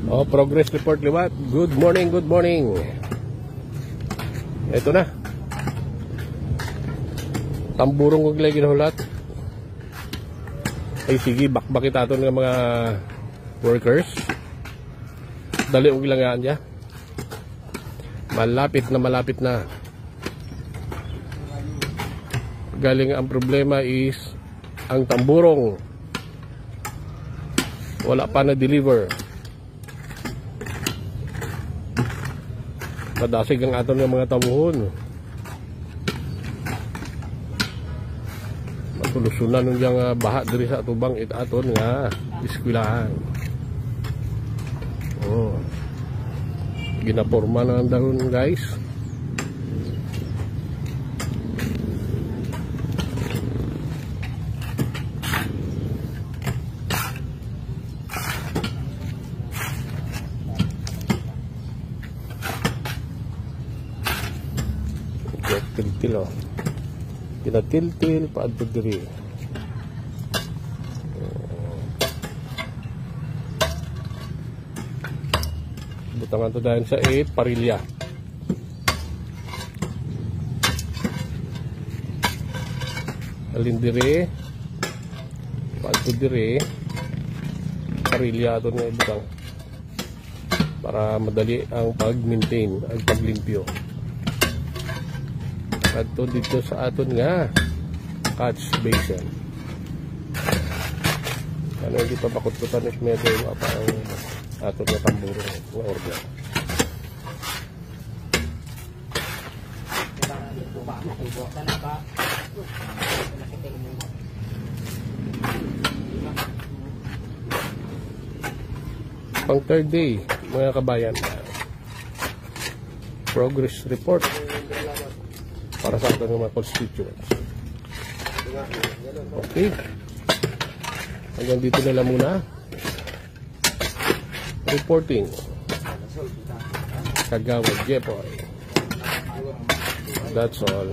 Oh, progress report liwat. Good morning, good morning. Ito na. Tamburong kong lagi nahulat. Ay sige, bakbakit ato ng mga workers. Dali og lang yan dyan. Malapit na. Galing ang problema is ang tamburong wala pa na-deliver. Madasig ang aton ng mga tamuhon. Matulusunan ng diyang baha diri sa atubang aton nga iskwilahan. Oh. Ginaporma na ang dahon, guys. Til-til, oh. Kinatil-til paadto diri. Butangan to dahil sa 8 parilya. Alin diri paadto diri parilya ato nga butang para madali ang pag-maintain, ang paglimpyo. Ato dito sa aton nga catch basin. Ano hindi pa bakot-kutan is medyo apa ang aton nga tamburo nga order. Pang third day mga kabayan, progress report para sa ating mga constituents. Okay. Hanggang dito na lang muna. Reporting. Kagawad Jepoy. That's all.